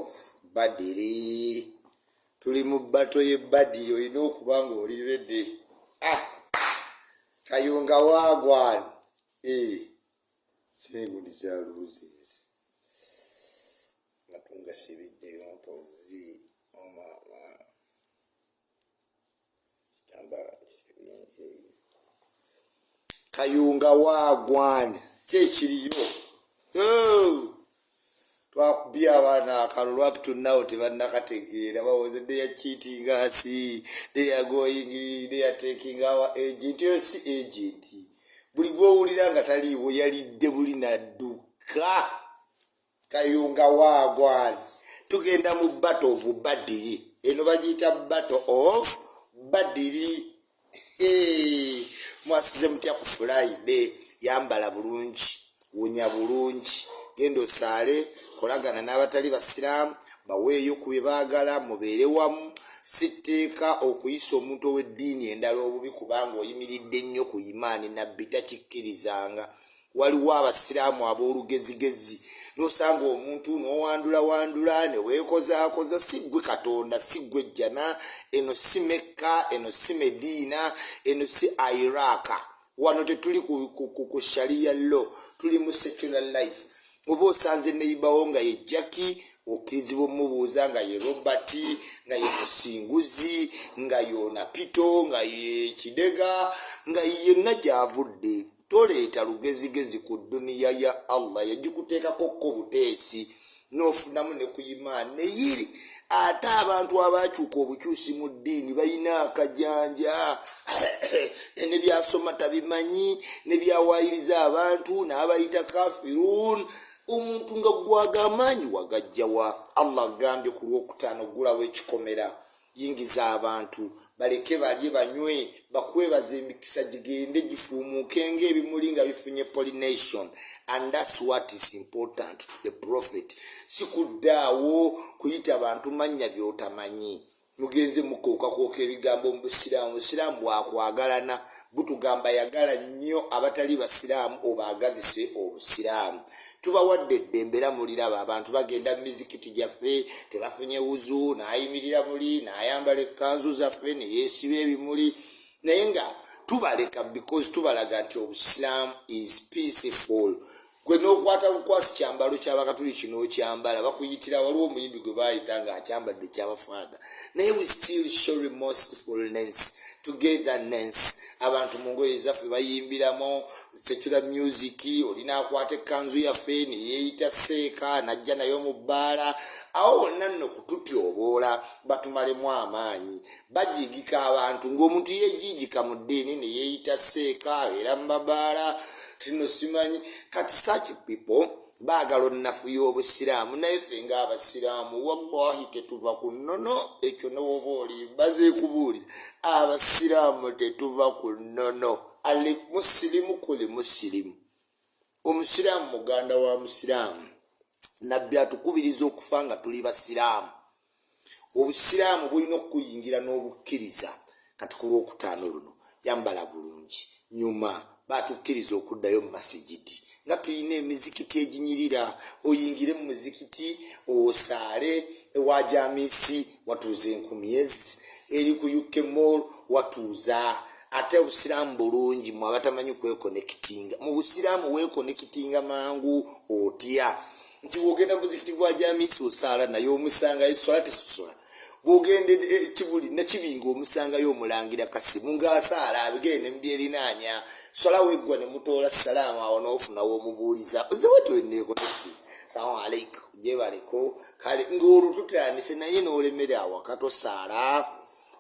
of Badiri. Tuli mu battle ye Badiri olina okuba nga oli ready. Kayunga wagwan. Siniguliza loses. Natunga sibidde mpozi omama. Stambara Kayunga wagwan. Kyekiriyo. Twakubya abaana akalulu up to now tebannakategeera bawozedde ya cheating us, they are going, they are taking our agent. Yo si agent. Buli gwowulira nga taliiwo yalidde buli nadduka. Kayunga wagwan. Tugenda mu battle of Badiri. Eno bagiyita battle of Badiri. Mwasize mutya ku Friday. Yambala bulungi, wunya bulungi, genda osaale, kolagana n'abatali basiraamu, baweeyo ku bye baagala, mubeere wamu. Sitteeka okuyisa omuntu ow'eddiini endala obubi kubanga oyimiridde nnyo ku imaani nabbi takikkirizanga. Waliwo abasiraamu ab'olugezigezi n'osanga omuntu n'owandula ne weekozaakoza, si ggwe Katonda, si ggwe jjana, eno si Mekka, eno si Mediina, eno si Iraq. Wano tetuli ku sharia law, tuli mu secular life. Oba osanze neighbor nga ye Jackie, okirizibwa mubuuza nga ye Robert, nga ye Musinguzi, nga yona Pito, nga ye Kidega, nga yenna gyavudde. Toleeta lugezigezi ku duniya ya Allah, yagikuteekako ko buteesi n'ofunamu ne kuyima neyiri. Ate abantu abakyuka obukyusi mu ddiini balina akajanja. Ne byasoma tabimanyi, ne byawayiriza abantu n'abayita kafirun. Omuntu nga gwagamanyi wagajjawa. Allah agambye ku Lwokutaano gulawo ekikomera. Yingiza abantu baleke balye banywe, bakwebaza emikisa gigende gifuumuuke ng'ebimuli nga bifunye pollination. And that's what is important to the prophet. Sikuddaawo kuyita abantu mannya by'otamanyi. Mugenze mukooka ebigambo mu Busiraamu. Busiraamu bwakwagalana, butugamba yagala nnyo abatali basiraamu obaagazise obusiraamu. Tubawadde eddembe era muliraba abantu bagenda mu mizikiti gyaffe tebafunye wuzu, n'ayimirira muli, n'ayambala ekkanzu zaffe, ne yeesiba ebimuli. Naye nga tubaleka because tubalaga nti obusiraamu is peaceful. Gwe n'okwata bukwasi kyambalo ky'abakatuli kino okyambala bakuyitira, waliwo omuyimbi gwe baayita nga akyambadde ky'abafaada. Naye we still show remorsefulness, togetherness. Abantu mu ngoye zaffe bayimbiramu secular music, olina akwata ekkanzu yaffe ne yeeyita seeka n'ajja nayo mu bbaala. Awo wonna nno kututyoboola batumalemu amaanyi. Bajigika abantu ng'omuntu yejiigika mu ddiini ne yeeyita seeka era mu mabaala. Tino simanyi kati such people baagala onnafu y'obusiraamu. Naye ffe ng'abasiraamu wallahi tetuva ku nnono. Ekyo n'oba oli mbaze kubuulira abasiraamu tetuva ku nnono. Ali musilimu kuli musilimu. Omusiraamu muganda wa musiraamu. Nabbi atukubiriza okufa nga tuli basiraamu. Obusiraamu bulina okuyingira n'obukkiriza. Kati ku Lwokutaano luno yambala bulungi, nyuma batukkiriza okuddayo mu masigiti. Nga tuyina emizikiti eginyirira, oyingire mu muzikiti osaale. Ewa Jamisi watuuza 10,000, eri ku UK Mall watuuza. Ate obusiraamu bulungi mwe abatamanyi kwekonekitinga. Mu busiraamu weekonekitinga mangu otya. Nti bw'ogenda muzikiti gwa Jamisi osaala naye omusanga eswala tesusola. Bw'ogende Kibuli ne Kibingo omusangayo omulangira Kasimu ng'asaala abigende mu byerinaanya. Swala weggwa ne mutoola salaamu awo n'ofunawo omubuuliza. Ozewe tweneekonekiti. Salamu alaikum. Gyebaleko. Kale ng'olwo tutandise naye n'olemera awaka tosaala.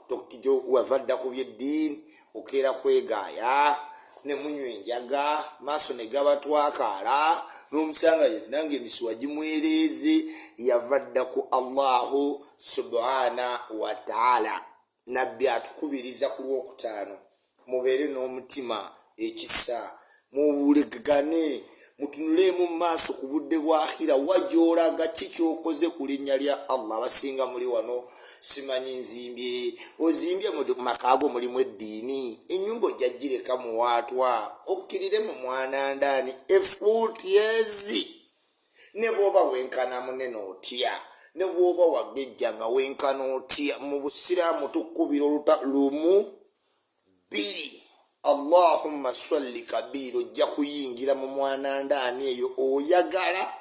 Tokkijo wavadda ku byeddiini. Okeera kwegaaya. Ne munywa enjaga. Maaso ne gabatwakaala. N'omusanga yenna ng'emisuwa gimwereeze. Yavadda ku Allahu subhana wa ta'ala. Nabbi atukubiriza ku Lwokutaano. Mubeere n'omutima ekisa, mubulegane, mutunulemu maaso ku budde bwa akhira. Wajolaga kikyokoze ku linnya lya Allah. Abasinga muli wano simanyi nzimbye. Ozimbye mu makaago mulimu eddiini. Ennyumba ojjagireka mu waatwa. Okkirire mu mwana ndaani. Efuuti ezi. Ne bw'oba wenkana munene otya. ne bwoba wagejja nga wenkana otya mu busiraamu tukubira lumu biri Allahumma salli kabiri ojja kuyingira mu mwanandaani eyo oyagala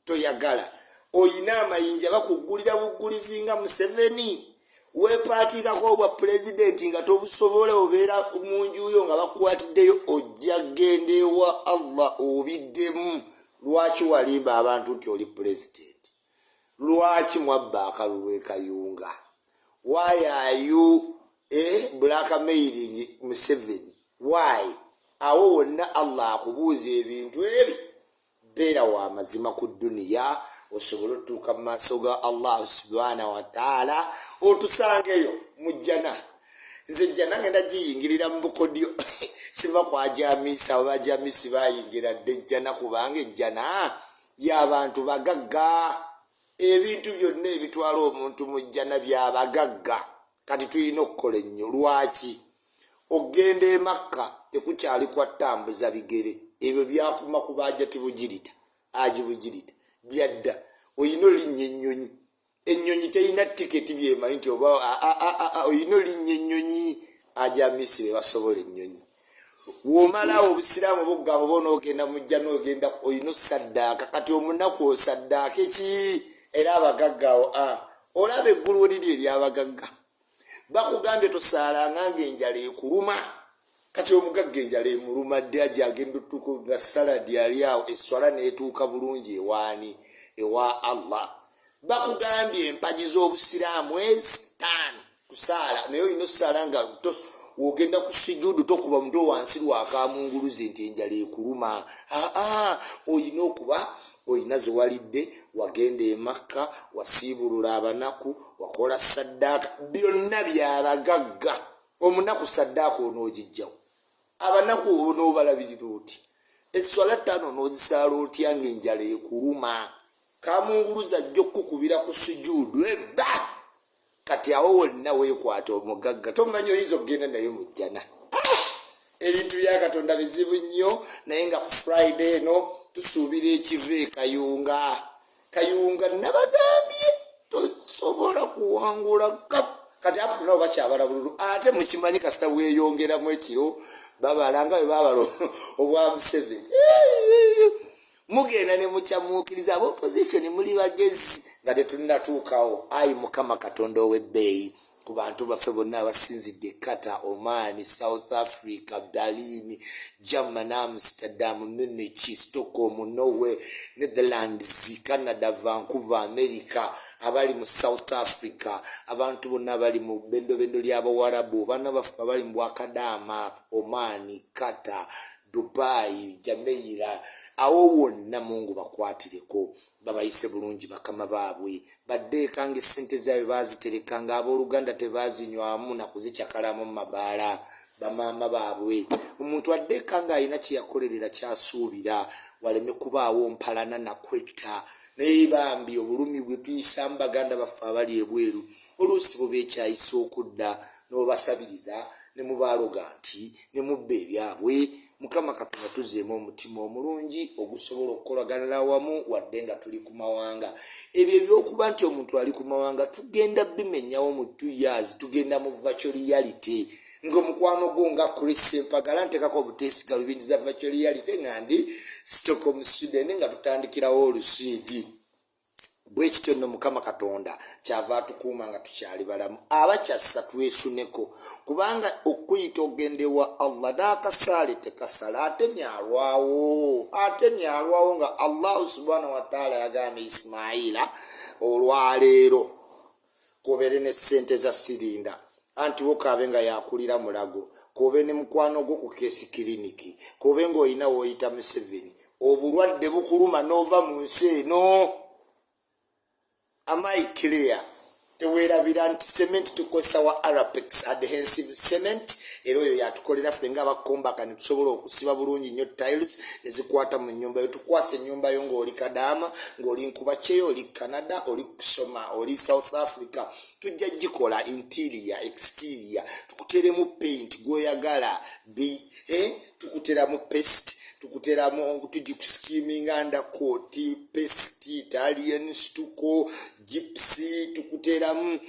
toyagala oyina amayinja bakugulira bugulizi nga Museveni weepaatikako obwa pulezidenti nga tobusobola obeera mu njuyo nga bakwatiddeyo ojja genda ewa Allah obiddemu. Lwaki walimba abantu nti oli pulezidenti? Lwaki mwabba akalulu e Kayunga? Why are you blackmailing Museveni? Why? Awo wonna Allah akubuuza ebintu ebyo. Beera wa mazima ku duniya osobola otuuka mu maaso ga Allah subhanahu wa ta'ala otusangeyo mu jjana. Nze jjana ngenda giyingirira mu bukodyo siva kwa jamisa oba jamisi bayingira dde jjana kubanga ejjana y'abantu bagagga. Ebintu byonna ebitwala omuntu mu jjana by'abagagga. Kati tulina okukola ennyo. Lwaki? Ogenda e Makka tekukyali kwatambuza bigere. Ebyo byakuma kubajja tibugirita agibugirita byadda. Oyina olinnya ennyonyi. Ennyonyi teyina tiketi byemanyi nti oba oyina olinnya ennyonyi ajamisi be basobola ennyonyi. Womalawo obusiraamu bugamba bona ogenda mujja n'ogenda oyina saddaaka. Kati omunaku osaddaaka eki era abagaggawo olaba eggulu liri eryabagagga. Bakugambye tosaalanga ng'enjala ekuluma. Kati omugagga enjala emuluma dde ajja agenda otuuka nga saladi ali awo esswala n'etuuka bulungi ewaani ewa Allah. Bakugambye empagi z'obusiraamu 5 kusaala naye olina osaala nga wogenda ku sujuudu tokuba mutwe wansi lwakamunguluzi nti enjala ekuluma. Olina okuba olina zewalidde wagenda e Makka wasiibulula abanaku wakola saddaaka byonna byabagagga. Omunaku saddaaka onoogijjawo abanaku onoobalabirira oti esswala 5 onoozisaala otya ng'enjala ekuluma. Kamunguluzi ajja okukubira ku sujuudu ebba. Kati awo wonna weekwata omugagga tomanyi oyinza okugenda naye mu jjana. Ebintu bya Katonda bizibu nnyo naye nga ku Friday eno tusuubira ekiva e Kayunga nabagambye tosobola kuwangula kapu. Kati apo nabo bakyabala bululu ate mukimanyi kasita weeyongeramu ekiro babalanga bwe babala obwa Museveni. Mugenda ne mukyamuukiriza opposition muli bagezi nga tetunnatuukawo. Ayi Mukama Katonda ow'ebbeeyi ku bantu baffe bonna abasinzidde Qatar, Oman, South Africa, Berlin, Germany, Amsterdam, Munich, Stockholm, Norway, Netherlands, Canada, Vancouver, America, abali mu South Africa, abantu bonna abali mu bendobendo ly'Abawarabu, baana baffe abali mu Bwakadaama, Oman, Qatar, Dubai, Jamaica. Awo wonna Mungu bakwatireko babayise bulungi bakama baabwe baddeekanga essente zaabwe baaziterekanga abooluganda tebazinywamu na kuzikyakalamu mu mabaala bamaama baabwe. Omuntu addeekanga alina kye yakolerera kyasuubira waleme kubaawo mpalana nakwetta. Naye bambi obulumi bwe tuyisa mu baganda baffe abali ebweru oluusi bwe beekyayisa okudda n'obasabiriza ne mubaaloga nti ne mubba ebyabwe. Mukama Katonda tuzeemu omutima omulungi ogusobola okukolaganira awamu wadde nga tuli ku mawanga. Ebyo ebyokuba nti omuntu ali ku mawanga tugenda bimenyawo mu 2 years tugenda mu virtual reality. Ng'omukwano gwo nga Chris Mpagala ntekako obuteesiga lubindiza virtual reality nga ndi Stockholm Sweden nga tutandikirawo olusiidi. Bwe kityo nno Mukama Katonda kyava atukuuma nga tukyali balamu. Abakyassa twesuneko kubanga okuyita ogende wa Allah n'akasaale tekasala atemyalwawo nga Allah subhanahu wa ta'ala yagambye Ismaila olwaleero kobeere ne ssente za sirinda anti wokabe nga yakulira mulago kobe ne mukwano gwo ku keesi kiriniki kobe ng'olina w'oyita Museveni obulwadde bukuluma n'ova mu nsi eno. Am I clear? Teweerabira nti cement tukozesa wa Arapex adhesive cement era oyo yatukolera ffe nga abakombaka ne tusobola okusiba bulungi nnyo tiles ne zikwata mu nnyumba yo. Tukwasa ennyumba yo ng'oli Kadaama, ng'oli Nkubacheyo, oli Canada, oli Kusoma, oli South Africa. Tujja gikola interior, exterior, tukuteremu paint gw'oyagala tukuteramu paste tukuteramu skimming undercoat, paste, Italian stucco, gypsy, tukuteramu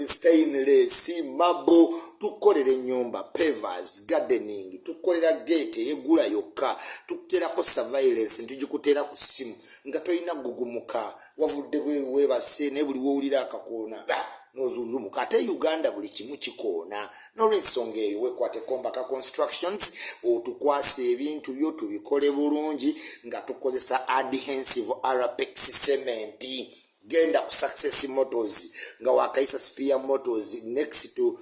stainless, marble, tukolera ennyumba, pavers, gardening, tukolera gate egula yokka, tukuterako surveillance, ntujikutera ku simu nga toyina gugumuka wavudde webase ne buli wowulira akakoona nozuzumuka. Ate Uganda buli kimu kikoona, n'olwensonga eyo wekwate Kombaka Constructions otukwase ebintu byo tubikole bulungi nga tukozesa adhesive Arapex cement. Genda ku Success Motors nga wakaisa Spear Motors next to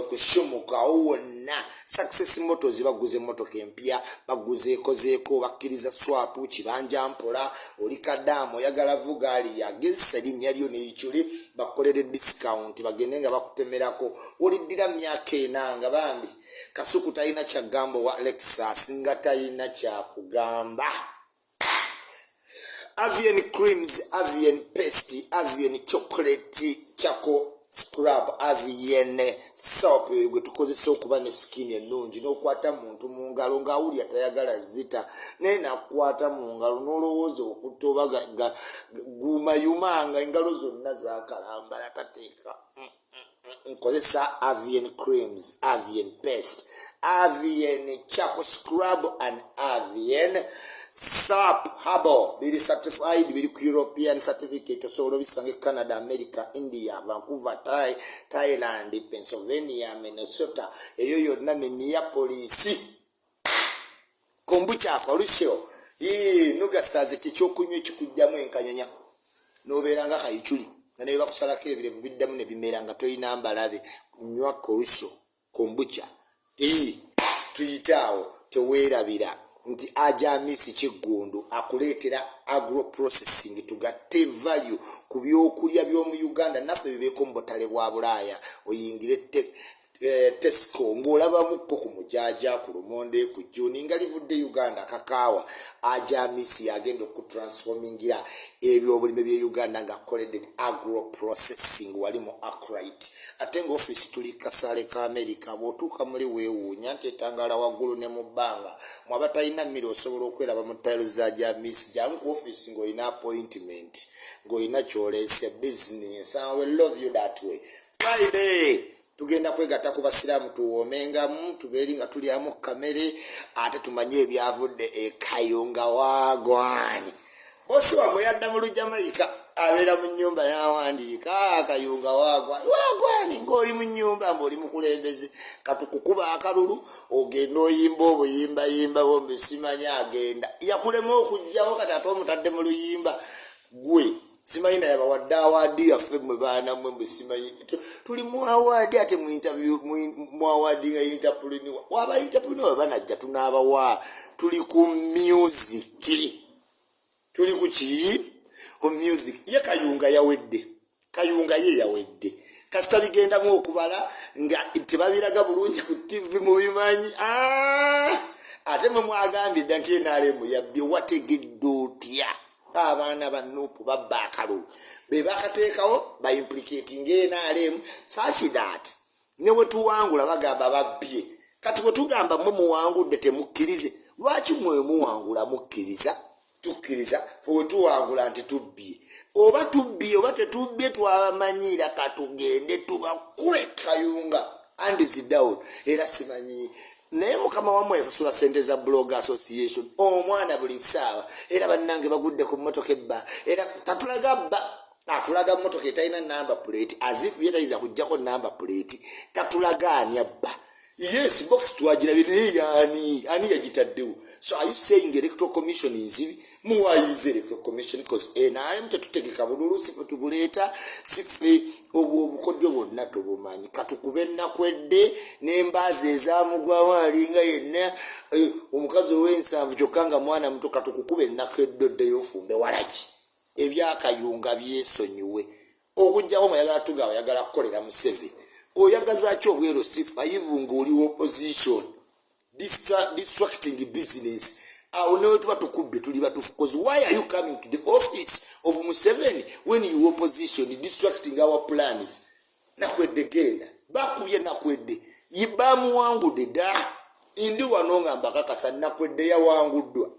kushumuka wonna. Success Motors baguze motoka empya, baguzeeko bakkiriza swap kibanja mpola oli kadamu oyagala vugali yagezesa linnya lyo neyikyuli bakolere discount bagende nga bakutemerako oliddira myaka enanga bambi kasuku talina kyagambo wa Lexus nga talina kyakugamba. Avian creams, Avian paste, Avian chocolate, Chaco scrub, Avian soap gwe tukozesa okuba ne skin ennungi n'okwata muntu mu ngalo ng'awulya tayagala zita naye nakwata mu ngalo n'olowooza okutoba gumayumanga engalo zonna zakalambala tateeka. Nkozesa Avian creams, Avian paste, Avian Chaco scrub and Avian SAP Habo bili certified bili European certificate osobola bisange Canada, America, India, Vancouver, Thailand, Pennsylvania, Minnesota, eyo yonna Minneapolis. Kombucha akolusho nugasaze kikyokunywa ekikujjamu enkanyanya nobeeranga kayichuli nga naye bakusalako ebirevu biddamu ne bimera nga toyina mbalabe nywa kolusho kombucha tuyitaawo teweerabira nti ajamisi kiggundu akuleetera agro processing tugatte value ku byokulya by'omu Uganda naffe bibeeko mu butale bwa Bulaaya oyingire Tesco ng'olabamuko ku mujaja ku lumonde ku Juni nga livudde Uganda kakaawa ajamisi agenda okutransformingira ebyobulime bye Uganda nga koledde agro processing wali mu Arkwright. Ate nga office tuli Kasale ka America bw'otuuka muli weewuunya nti etangala waggulu ne mu bbanga mwaba talina mmiri osobola okweraba mu ttayiro za jamisi jangu ku office ng'olina appointment ng'olina kyoleese business and we love you that way. Friday tugenda kwegatta ku basiraamu tuwoomengamu tubeeri nga tulyamu kamere ate tumanye ebyavudde ekayunga wagwani. Bosi wamwe yadda mu Jamaica abeera mu nnyumba n'awandiika akayunga wagwani ng'oli mu nnyumba ng'oli mukulembeze katukukuba akalulu ogenda oyimba obuyimbayimba bombi simanya agenda yakulema okujjawo kati ate omutadde mu luyimba gwe simanyi naye bawadde awaadi yaffe mwe baana mwe simanyi tuli mu awaadi ate mu interview mu awaadi nga interpreneur waba interpreneur banajja tunaabawa tuli ku music tuli ku ki ku music ye kayunga yawedde kasita bigendamu okubala nga tebabiraga bulungi ku TV mu bimanyi ate mwe mwagambye dda nti enaalemu yabbye wategedde otya abaana ba Nuupu babba akalulu be bakateekawo ba implicating NRM such that ne we tuwangula bagamba babbye kati we tugamba mwe muwangudde temukkirize lwaki mwe muwangula mukkiriza tukkiriza fwe tuwangula nti tubbye oba tetubbye twabamanyira katugende tubakule kayunga and is down era simanyi naye mukama wamwe yasasula sente za blog association omwana buli ssaawa era bannange bagudde ku mmotoka ebba era tatulaga bba atulaga mmotoka etalina number plate as if yetayiza kujjako number plate tatulaga ani abba. Yes, box tuwagira biri ani yagitaddewo. So are you saying electoral commission nzibi muwayirize electoral commission because NRM tetutegeka bululu sife tubuleeta sife obukodyo bwonna tubumanyi katukube nakwedde n'embaazi ezamugwawo alinga yenna omukazi ow'ensanvu kyokka nga mwana muto katukukube nakwedde oddeyo ofumbe walaki ebyakayunga byesonyiwe okujjawo mwayagala tugawa yagala kukolera Museveni oyagaza ki obwero sifa ivunga oli opposition distracting business awo newe tuba tukubbe tuli batufu because why are you coming to the office of Museveni when you opposition distracting our plans nakwedde genda bakubye nakwedde yibamu wangu deda indi wano ngamba kakasa nakwedde yawanguddwa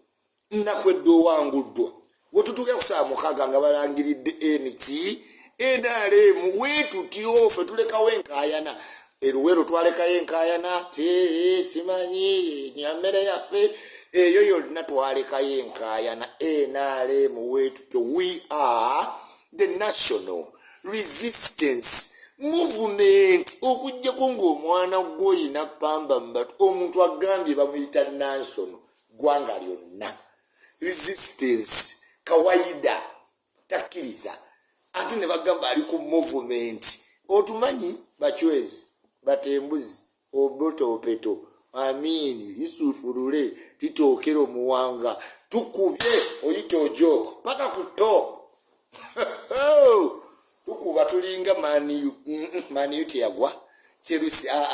nakwedde owanguddwa wetutuke kusaa mukaga nga balangiridde emiti NRM wetutyo ffe tulekawo enkayana eruwero twalekayo enkayana simanyi nyammere yaffe eyo yonna twalekayo enkayana NRM wetutyo we are the national resistance movement okujjako ng'omwana gw'oyina pamba mbatu omuntu agambye bamuyita national gwanga lyonna resistance kawaida takkiriza ate ne bagamba ali ku movement otumanyi bachwezi batembuzi obotopeto amini isufurule titokero muwanga tukubye oyita ojoko paka ku top tukuba tulinga mani yagwa Chelsea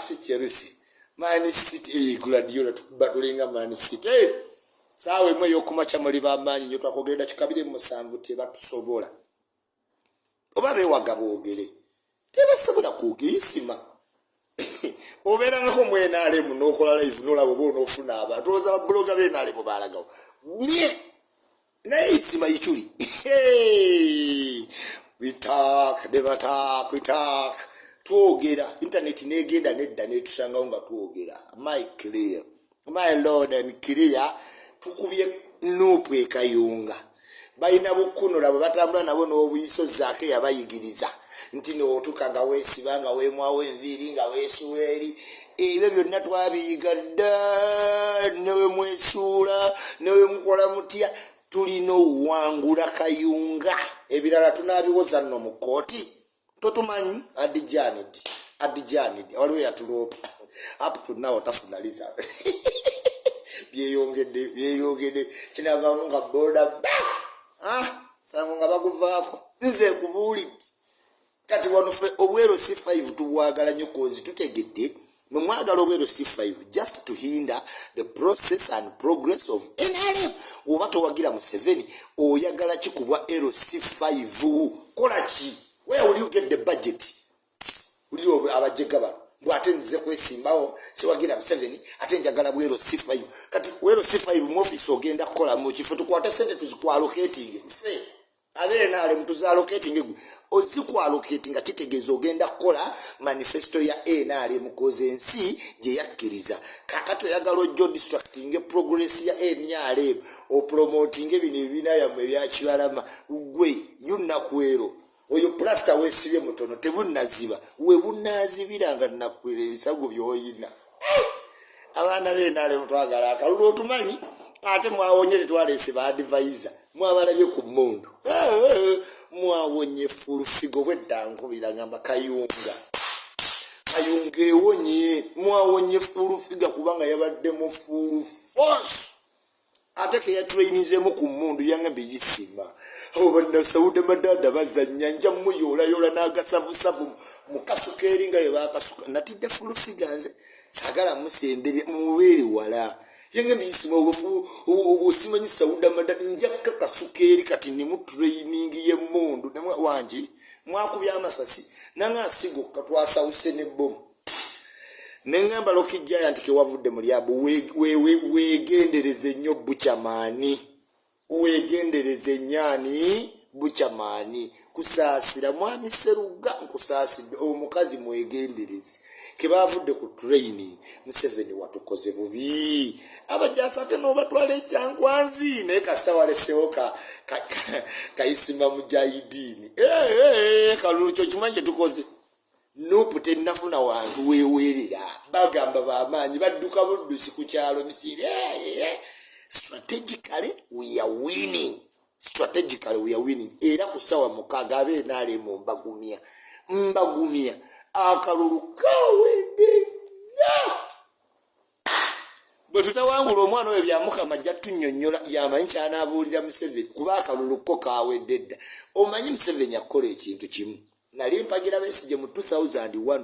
si Chelsea Man City Guardiola tukuba tulinga Man City sawe mwe yokumacha muri bamanyi nyo twakogenda kikabire mu musanvu te batusobola oba bewaga boogere tebasobola kugisima obera ngako mwenale muno okola live nolabo bono ofuna abantu oza bloga benale bo balagawo nie na isima yichuli we talk twogera internet negenda nedda netusanga nga twogera my clear my lord and clear tukubye nupu ekayunga bayina bukunula batambula nabo n'obuyiso zake yabayigiriza nti no tukaga wesibanga wemwawo enviri nga wesuweri ebyo byonna twabiyiga dda newe mwesuula newe mukola mutya tulina owangula kayunga ebirala tunabiwoza nno mu kooti totumanyi adijanid waliwo yatulopa up to now tafunaliza byeyongedde kinavamu nga boda sango nga baguvaako nze kubuulidde kati wanufe obwero C5 tubwagala nnyo kozi tutegedde mwagala obwero C5 just to hinder the process and progress of NRM oba towagira Museveni oyagala kikubwa LC5 kola ki where will you get the budget uliyo abajegaba bwate nze kwesimbawo siwagira Museveni ate njagala bwero C5 kati bwero C5 mu office ogenda kola mu kifo tukwata sente tuzikwalocating fe abena ale mtuza allocating ozikwa allocating kitegezo ogenda kola manifesto ya NRM mukoze ensi je yakkiriza kakato yagalo jo distracting progress ya NRM o promoting ebine bina ya mwe byakibalama gwe yunna kwero oyo plasta wesibye mutono tebunaziba we bunazibiranga nakwere bisago byoyina abana benale mutwagala akalulo tumanyi ate mwawonyere twalese ba advisor mwabalabye ku mundu mwawonye full figo weddango birangamba kayunga ewonye mwawonye full figa kubanga yabadde mu full force ate ke ya trainingzemu ku mundu yange bijisima obanda sauda madada bazanya nja muyola yola nagasavu mukasukeri nga yebakasuka natidde full figanze sagala musembere muwere wala yange bijisima obusimanyi sauda madada nja kakasukeri kati ni mu training ye mundu nemwe wanji mwakubya amasasi nanga asigo katwasa usene bom nengamba Loki Giant ke wavudde mulyabu wegendereze nnyo buchamani wegendereze nyani buchamani kusasira mwami seruga nkusaside omukazi mwegendereze kebavudde ku training Museveni watukoze bubi abajasa ate no batwale chankwanzi ne kasawale seoka kaisima mujahidini kalulucho chimanje tukoze nopute nafuna wantu wewerera bagamba bamanyi badduka buddusi ku kyalo misiri strategically we are winning era kusawa mukaga abe nale mu mbagumia akalulu kawede bwe tutawangula omwana oyo byamukama jattunyonnyola yamanyi kyanabuulira Museveni kuba akalulu ko kawedde omanyi Museveni akola ekintu kimu nali mpagira Besigye mu 2001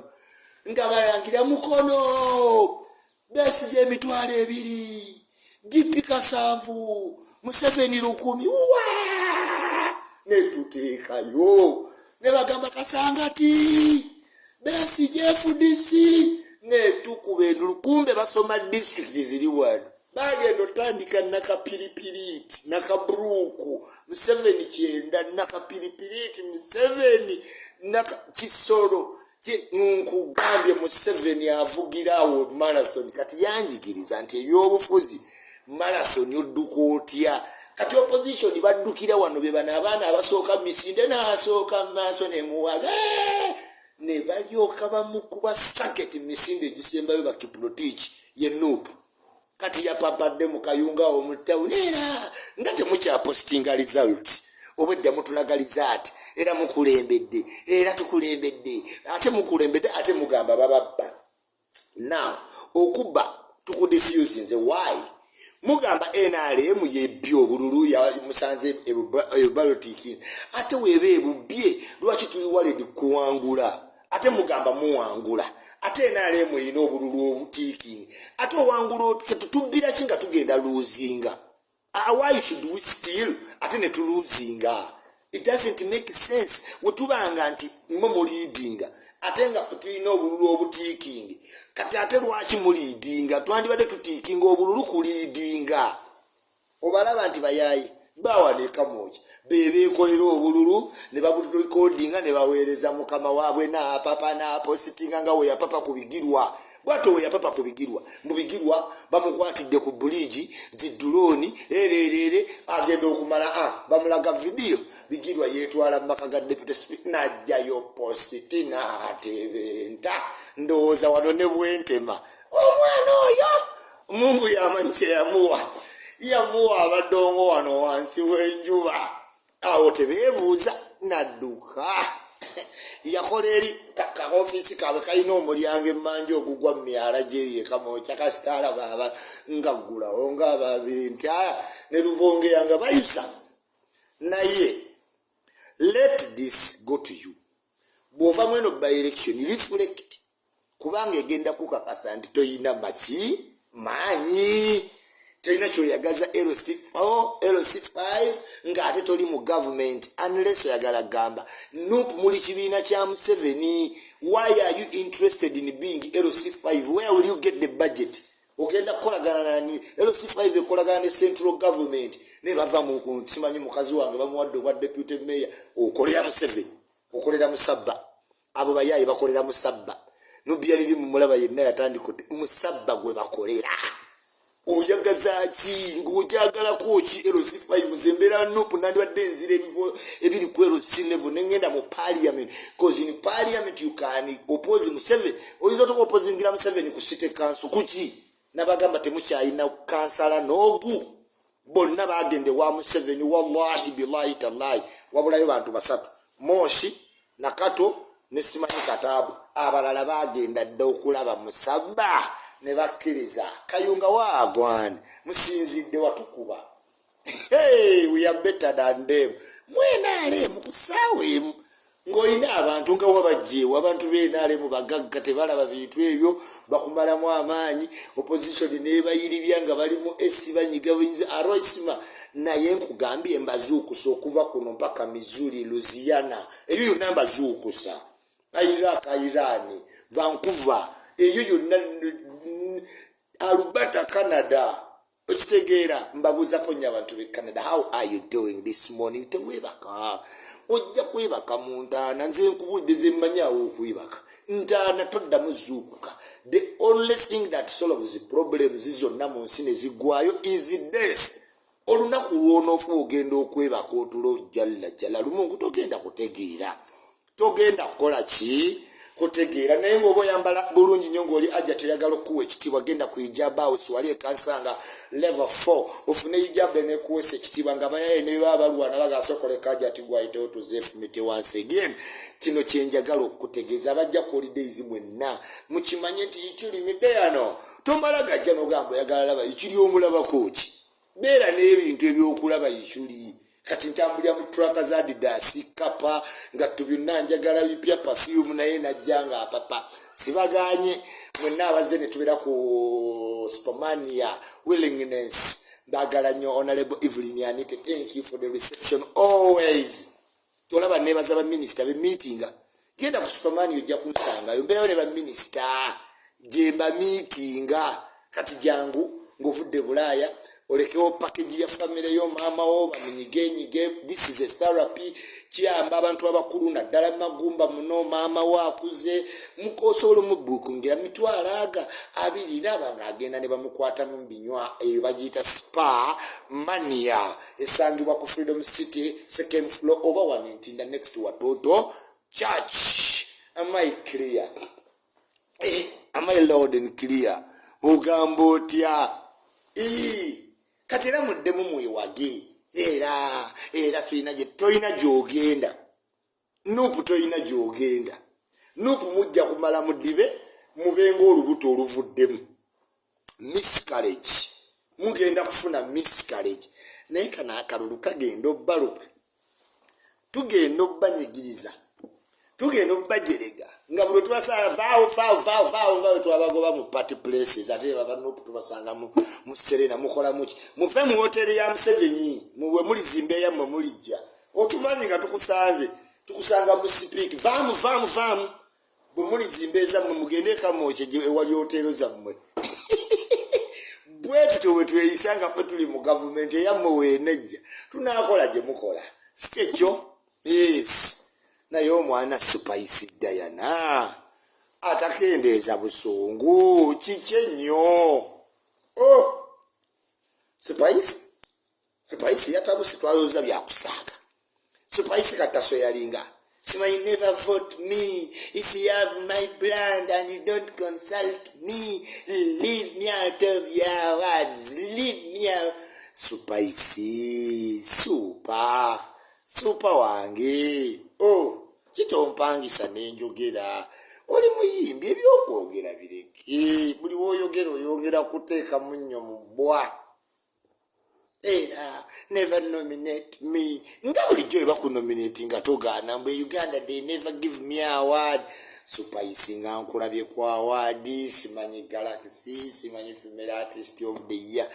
nga balangira mukono Besigye emitwalo 2 Gipika Sanvu Museveni 10 netuteekayo ne bagamba Kasangati Besigye FDC tukuba endulu kumbe basoma district ziri wano bagenda otandika nakapiripiriti nakabruku Museveni kyenda nakapiripiriti Museveni nakisolo nkugambye Museveni avugirawo marathon kati yanjigiriza nti ebyobufuzi marathon odduka otya kati opposition baddukira wano be bana abaana abasooka misinde n'asooka maaso nemuwaga ne balyoka bamukuba saketi misinde gisembayo bakiprotich ye Nuupu kati yapapadde mu kayunga omutawuni era nga temukyapostinga results obwedda mutulagaliza ati era mukulembedde era tukulembedde ate mukulembedde ate mugamba bababba now okuba tukudifuse nze why mugamba NRM yebbye obululu ya musanze ebalotiki ate webe ebubye lwaki tuli waledi kuwangula ate mugamba muwangula ate NRM ina obululu obutiki ate owangula tutubira kinga tugenda luzinga why should we still ate ne tuluzinga it doesn't make sense wetubanga nti mmo leadinga ate nga tulina obululu obutikingi kati ate lwaki mulidinga twandibadde tutikinga obululu kulidinga obalaba nti bayayi bawaneka moja bebekolera obululu ne babulikodinga ne baweereza mukama waabwe na papa na postinga nga we yapapa kubigirwa bwato we yapapa kubigirwa mubigirwa bamukwatidde ku buliji ziduloni ererere agenda okumala bamulaga video bigirwa yetwala maka ga deputy speaker najjayo postina atebenta ndoza wano ne bwentema omwana oyo Mungu yamanche yamuwa abadongo wano wansi wenjuba awo tebebuuza nadduka yakoleri ka office kabe kayino omulyango emmanje ogugwa myala jeri kamocha kasitala baba ngagula onga babinti ne lubonge yanga bayisa naye let this go to you bova mweno by election reflect kubanga egenda kukakasa nti toyina manyi toyina kyoyagaza LC5 nga ate toli mu government unless oyagala gamba Nuupu muli kibiina kya Museveni why are you interested in being LC5 where will you get the budget ogenda kukolagana nani LC5 ekolagana ne central government ne bava mu simanyi mukazi wange bamuwadde obwa deputy mayor okolera Museveni okolera Musabba abo bayayi bakolera Musabba nubya liri mu mulaba yenna yatandikote Musabba gwe bakolera oyagaza ki ngojagala kochi LC5 nzembera Nuupu nandibadde nzire ebifo ebiri ku LC level nengenda mu parliament because in parliament you can oppose Museveni oyinza to opposingira Museveni ku city council kuki nabagamba temukyayina kansala nogu bonna bagende wa Museveni wallahi billahi tallahi wabulayo bantu basatu Moshi Nakato ne Simanyi Katabu abalala bagenda dda okulaba Musabba ne bakkiriza kayunga wagwan musinzidde watukuba hey we are better than them mwenale mukusawe ngoina abantu nga wabajjewa abantu benale mu bagagga tebalaba bintu ebyo bakumalamu amaanyi opposition ne bayiribya nga bali mu esibanyiga winzi aroisima naye nkugambye embazuukusa okuva kuno mpaka Missouri Louisiana eyo yonna mbazuukusa Iraq Iran Vancouver eyo yonna Alberta Canada okitegeera mbabuuza konya abantu be Canada how are you doing this morning tewebaka ojja kwebaka muntaana nze nkubudde ze mmanyawo okwebaka ntaana todda muzuukuka the only thing that solves the problems zonna mu nsi ne zigwayo is death olunaku lwonofu ogenda okwebaka otulo jalla lumungu togenda kutegeera togenda kukola ki kutegeera naye ngoba oyambala bulungi nnyo ng'oli ajja teyagala okuwa ekitiibwa genda ku ijaba house wali ekansanga level 4 ofune ijaba nekuwesa ekitiibwa nga bayaye ne babalwana bagasokoleka ajja tigwaitewo tuzefumite once again kino kyenjagala okutegeeza abajja ku holidays mwenna mukimanye nti itulimidde yano tomala gajja n'ogamba oyagala laba ikiri omulabako ki beera n'ebintu ebyokulaba ikuli kati ntambulira mu truck za Adidas kapa nga tubyonna njagala bipya perfume naye najjanga apapa sibaganye mwenna abaze ne tubera ku Spomania willingness bagala nnyo honorable Evelyn Yanite thank you for the reception always tolaba nebaza ba minister be meeting genda ku Spomania ojja kunsanga yo mbeera ne ba minister jemba meetinga kati jangu ng'ovudde Bulaaya olekewo package ya family yo mama wo bamenyigenyige. This is a therapy kiyamba abantu abakulu naddala magumba muno mama wo akuze mukosoolo mubukungira mitwalaga abiri laba ng'agenda ne bamukwata mu binywa eyo bagiyita spa mania esangibwa ku Freedom City second floor oba Wanentinda next to Watoto Church. Am I clear? Am I loud and clear? Ogamba otya? Kati era muddemu mwewage era toyina gy'ogenda. Nupu toyina gy'ogenda. Nupu mujja kumala mudibe mubenga olubuto oluvuddemu. Miscarriage. Mugenda kufuna miscarriage. Naye kana akalulu kagenda obbalupe. Tugenda obbanyigiriza. Tugenda obbajerega. Nga bwe tubasanga vaawo nga bwe twabagoba mu party places ate baba Nupu tubasanga mu Serena mukola muki. Muve mu hoteli ya Museveni muwe mulizimbe yammwe mulijja. Otumanyi nga tukusanga mu speak. Vaamu. Bwe mulizimbe ezammwe mugende kamooke ewali hotelo zammwe. Bwe tutyo bwe tweyisanga ffe tuli mu gavumenti eyammwe weenejja. Tunaakola gye mukola. Si ekyo? Yes. Naye omwana Spice Diana atakendeeza busungu kiki ennyo. Spice yatabuse twalowooza byakusaaga. Spice kataso yalinga simanyi never vote me if you have my brand and you don't consult me, leave me out of your words, leave me out. Spice super wange kitompangisa nenjogera oli muyimbi ebyokwogera bireke buli woyogera kuteeka munnyo mu bbwa era never nominate me nga bulijjo ebakunominati nga togaana mbwe Uganda they never give me award. Spice nga nkulabye ku award simanyi Galaxy simanyi female artist of the year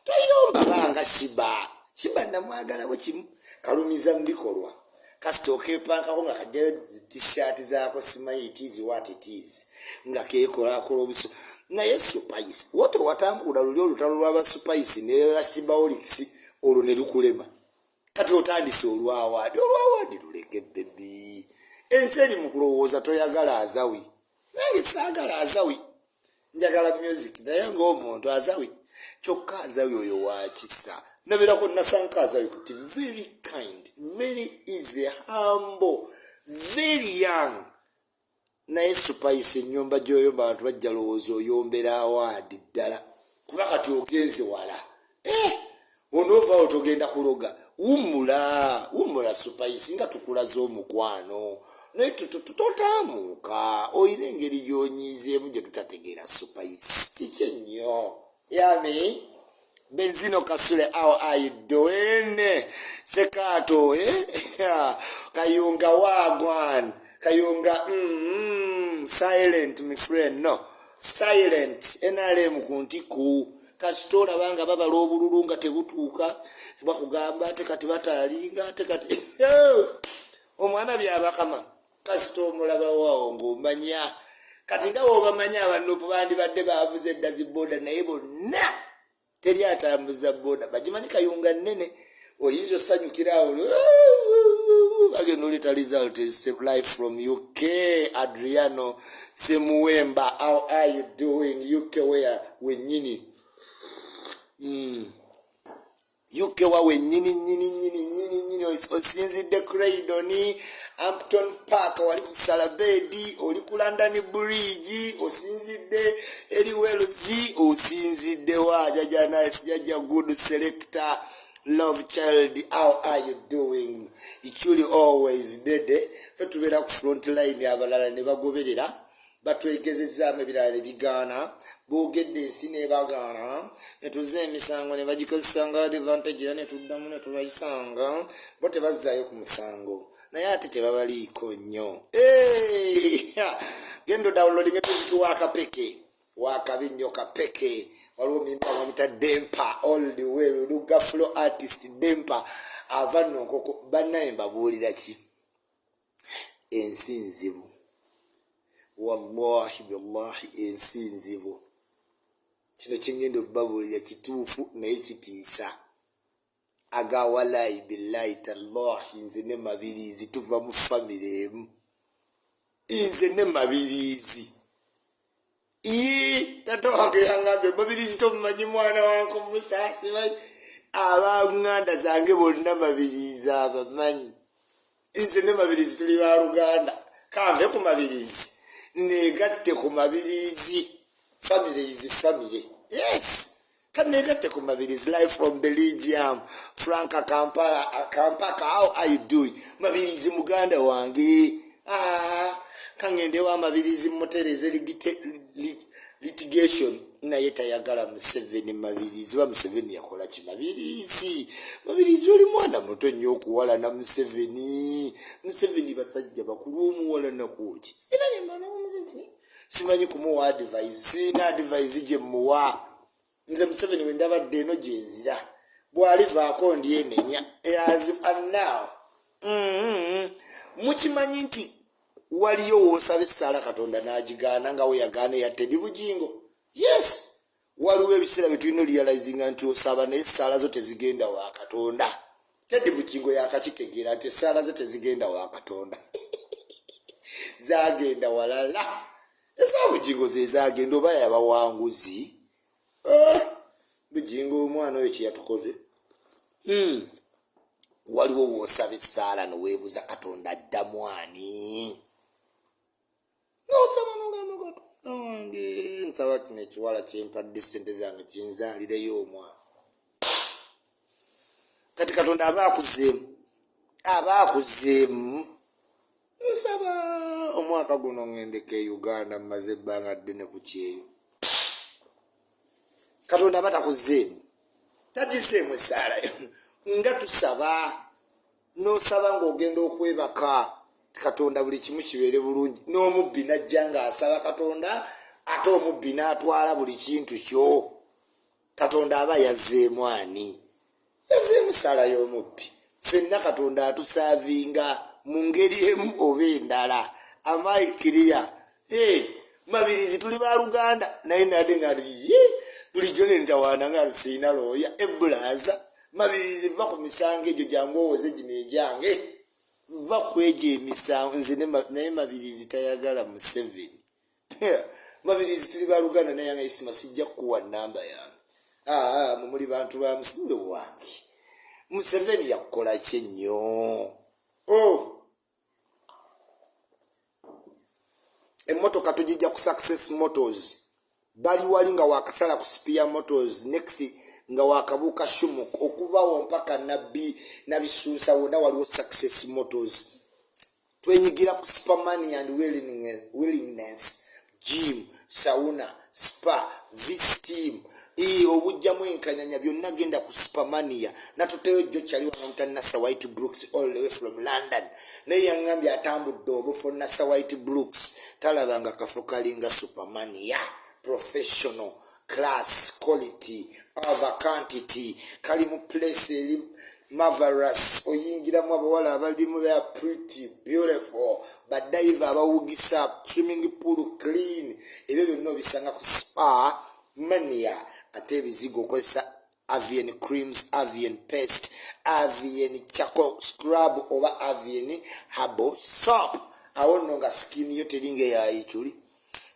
toyomba banga Shiba namwagalawo kimu kalumiza mu bikolwa kasitoke pankako nga kadde t-shirt zaako simanyi it is what it is nga keekolakola obuso naye Spice woto watambula luli olutalo lw'aba Spice ne Shiba Olix olwo ne lukulema kati otandise olwawadi luleke bebi ensi eri mu kulowooza toyagala azawi nange saagala azawi njagala music naye ng'omuntu azawi kyokka azawi oyo wakisa nabeerako nasanka azawi kuti very kind very easy humble very young. Naye Spice ennyumba gy'oyomba abantu bajja lowooza oyombera awaadi ddala kuba kati ogenze wala onoovaawo togenda kuloga wumula Spice nga tukulaza omukwano naye tutotaamuuka oyina engeri gy'onyiizeemu gye tutategeera Spice kiki ennyo yami Benzino Kasule, how are you doing? Sekato, Kayunga wagwan. Kayunga, silent, my friend, no. Silent. NRM kuntiku. Kasitola banga baba lobululunga tebutuuka. Bakugamba tekati batalinga tekati. Omwana byabakama. Kasito mulaba wawo ng'omanya. Kati nga w'obamanya abanupu bandi badde baavuze eddazi boda naye bonna. Teri atambuza boda bagimanyi Kayunga nnene oyinza osanyukira awo agenda oleta result live from UK. Adriano Semuwemba, how are you doing? UK where wenyini UK wa wenyini osinzidde Craydon Hampton Park wali ku Salabedi oli ku London Bridge osinzidde eri Wales osinzidde wa jaja good selector love child, how are you doing? Ichuli always dede fetubeera ku front line abalala ne bagoberera batwegezezaamu ebirala ebigaana boogedde ensi nebagaana netuze emisango ne bagikozesa nga advantage era netuddamu ne tubayisanga bo tebazzaayo ku musango naye ate tebabaliiko nnyo. Gendo downloading music wakabi nnyo kapeke waliwo mimpa wamita Dempa all the way Luga flow artist Dempa ava nonkoko bannaye mbabuulira ki ensi nzibu wallahi billahi ensinzibu kino kyengendo babulira kituufu naye kitiisa aga walayi billahi tallahi nze ne mabirizi tuva mu famire emu nze ne mabirizi tato wange yangambe mabirizi tomumanyi mwana wange omusaasi abanganda zange bonna mabirizi abamanyi nze ne mabirizi tuli ba Luganda kanve ku mabirizi negatte ku mabirizi family is family yes can negatte ku mabirizi live from Belgium Franca Kampaka how are you doing mabirizi muganda wange kangende wa mabirizi mutereze litigation naye tayagala Museveni mabirizi wa Museveni yakola ki mabirizi oli mwana muto nnyo okuwala na Museveni basajja bakulu omuwala nakuki simanyi kumuwa advice na advice gye muwa nze Museveni wendabadde eno gyenzira bwalivaako ndyenenya as and now mukimanyi nti waliyo wosaba essaala Katonda n'agigaana nga we yagaana yattedi bugingo yes waliwo ebiseera byetulina realizinga nti osaba naye essaala zo tezigenda wa Katonda teddi bugingo yakakitegeera nti essaala zo tezigenda wa Katonda zagenda walala eza bugingo ze zagenda oba yabawanguzi bugingo omwana oyo kyeyatukoze waliwo wosaba essaala noweebuza Katonda addamu ani nosaba nolama Katonda wange nsaba kino ekiwala kyempadde ssente zange kinzaalireyo omwana kati Katonda abaakuzeemu nsaba omwaka guno ngendeke Uganda mmaze ebbanga ddene ku kyeyo Katonda batakuzeemu tagizeemu essaala nga tusaba nosaba ng'ogenda okwebaka Katonda buli kimu kibeere bulungi n'omubbi najja ng'asaba Katonda ate omubbi n'atwala buli kintu kyo Katonda aba yazzeemu ani yazzeemu essaala y'omubbi ffenna Katonda atusaavinga mu ngeri emu oba endala amaikiriya mabirizi tuli ba Luganda naye nade nga bulijjo nentawaana nga siina looya ebbulaza mabirizi va ku misango egyo jangu owoze gino egyange va kwegyo emisango nze naye mabirizi tayagala Museveni mabirizi tuli ba Luganda naye yange isima sijja kukuwa namba yange mumuli bantu ba musinze wange Museveni yakukola ki ennyo emmotoka tugijja ku Success Motors bali wali nga wakasala ku Spear Motors next nga wakabuuka Shumuk okuvaawo mpaka nabisuusa wonna waliwo Success Motors twenyigira ku Supermoney and willingness gym sauna spa V-steam obujjamu enkanyanya byonna genda ku Supermania natuteyo jjo kyali wano mutanasa White Brooks all the way from London naye yangambye atambudde obufu nasa White Brooks talabanga kafo kalinga Supermania professional class quality over quantity kali mu place eri marvelous oyingiramu abawala abalimu they are pretty beautiful badaiva abawugisa swimming pool clean ebyo byonna obisanga ku Supermania ate ebizigo okozesa Avian creams, Avian paste, Avian charcoal scrub oba Avian herbal soap awo nno nga skin yo teringa yayichuli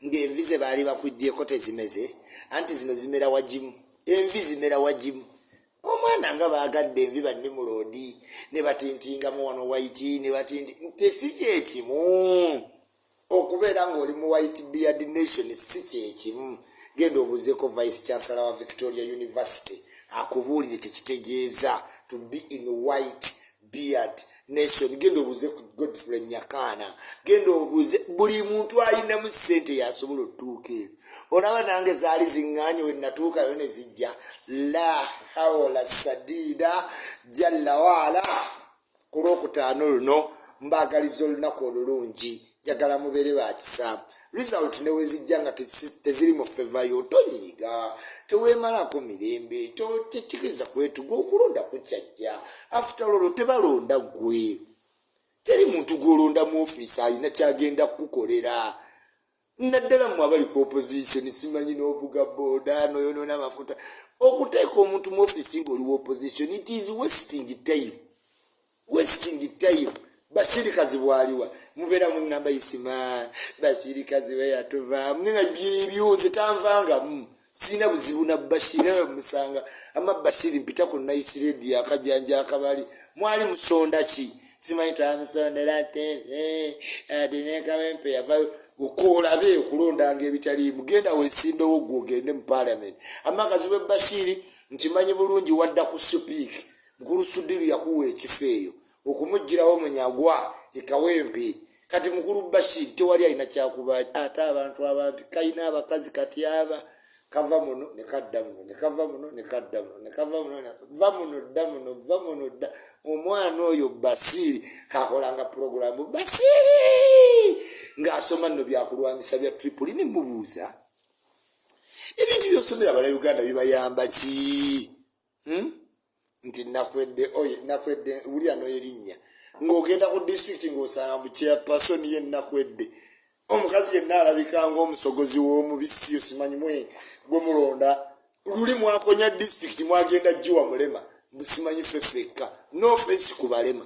ng'envi ze baali bakuggyeko tezimeze anti zino zimera wagimu envi zimera wagimu omwana nga baagadde envi bannimulodi ne batintingamu wano white ne batinti tesi kyekimu okubeera ng'oli mu white beard nation si kyekimu genda obuzeeko vice chancellor wa Victoria University akubuulire tekitegeeza to be in white beard nation genda obuze ku Godfrey Nyakana genda obuze buli muntu ayinamu ssente yasobola otuuka ebyo olaba nange zaali ziŋŋaanye we natuukayo ne zijja la hawla sadida jalla waala ku Lwokutaano luno mbaagaliza olunaku olulungi njagala mubeere bakisa result ne wezijja nga teziri mu favor yo tonyiiga teweemalako mirembe tekikiriza kwetuga okulonda kukyajja after all tebalonda gwe teri muntu gw'olonda mu ofiisi alina kyagenda kukukolera naddala mu abali ku opposition simanyi n'ovuga booda n'oyonoona amafuta okuteeka omuntu mu office ng'oli wa opposition it is wasting time bashirikazi bwaliwa mubeera mu ngamba isima bashirikazi we yatuvaamu nga byebyoze tanvanga sina buzibu na bashira musanga ama bashiri mpita ku nice radio akajanja akabali mwali musonda ki simanyi twamusondera teve adineka wempe yava ukola be okulondanga ebitali mugenda wesimbe wogwo ogende mu parliament amakazi we bashiri nkimanyi bulungi wadda ku speak mukulu Sudiri yakuwa ekifeeyo okumugirawo munyagwa ekawempe kati mukulu Bashiri tewali alina kyakuba ate abantu kayina abakazi kati aba kava muno ne kadda muno ne kava muno ne kadda muno ne kava muno va muno dda omwana oyo Basiri kakolanga programu Basiri ng'asoma nno byakulwanyisa bya Tripoli ne mubuuza ebintu byosomera bala Uganda bibayamba ki nti nakwedde uli ano erinnya ng'ogenda ku district ng'osanga mu chairperson ye nakwedde omukazi yenna alabika ng'omusogozi w'omubisi osimanyi mwe gwe mulonda luli mwakonya district mwagenda jiwa mulema musimanyi fefeka no offense ku balema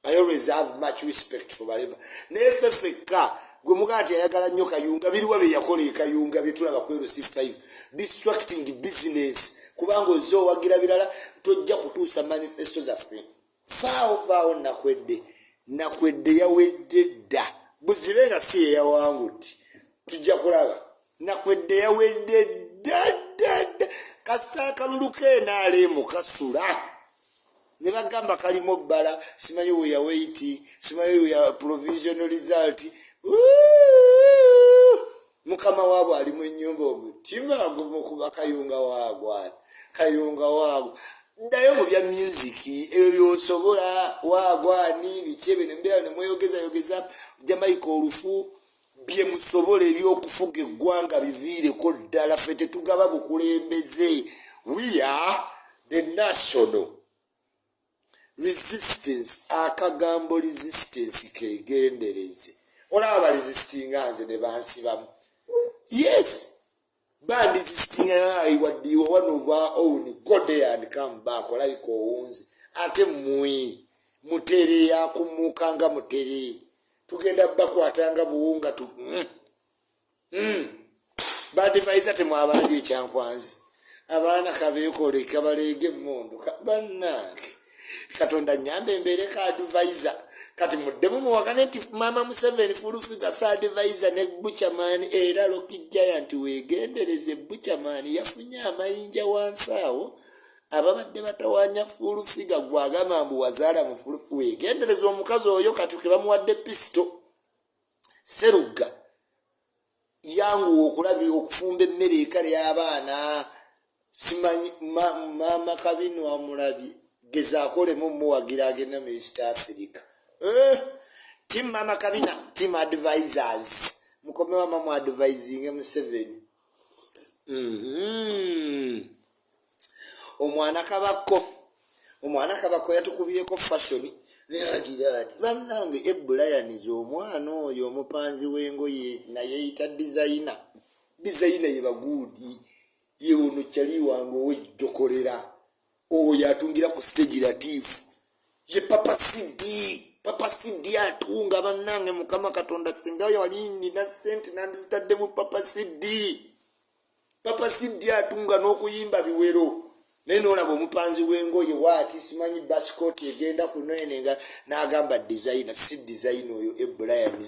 I always have much respect for balema ne fefeka gwe mugati ayagala nnyo Kayunga biriwa be yakola Kayunga bitulaba ku LC5 distracting business kubanga ozo wagira birala tojja kutuusa manifesto zaffe fao nakwedde yawedde dda buzibenga si yawanguti tujja kulaba nakwedde yawedde dda kasita kaluluke naale mukasula ne bagamba kalimo bbala simanyi we yawaiti simanyi we ya provisional result mukama waabwe ali mu nnyumba omutima gumu Kayunga waagwo ddayo mu bya music ebyo byosobola waagwani bikyebe nembera nemweyogeza Jamaica olufu bye musobola ebyokufuga eggwanga biviireko ddala ffe tetugaba bukulembeze we are the national resistance akagambo resistance kegendereze olaba resistinga nze ne bansibamu yes band resistinga one of our own go there and come back like owunzi ate mwi mutere yakumukanga mutere tugenda bakwatanga buwunga tu badivaiza temwabandi ekyankwanzi abaana kabeekole kabalege emmondo bannange katonda nyambe mbere ka advisor kati muddemu muwakane nti mama Museveni fulufiga sa advisor ne Buchaman era Rocky Giant wegendereze Buchaman yafunye amayinja wansaawo ababadde batawanya fulufiga gwagamba mbu wazaala mu fulufiga wegendereze omukazi oyo kati ke bamuwadde pisto Seruga yangu okulabira okufumba emmere ekale y'abaana simanyi mama Kabino amulabi gezakolemu muwagira agenda mu East Africa team mama Kabina team advisors mukome wa mama advising Museveni omwana kabako yatukubyeko fashion neyagira ati bannange Brian omwana oyo omupanzi w'engoye naye yita designer yebagudi yewono kyali wange owejjokolera oyo atungira ku stage latifu ye Papa Sidi atunga bannange mukama Katonda singa yali na sente nandizitadde mu Papa Sidi atunga n'okuyimba biwero naye n'olaba omupanzi w'engoye waati simanyi basikoti egenda kunenenga n'agamba designer si design oyo Brian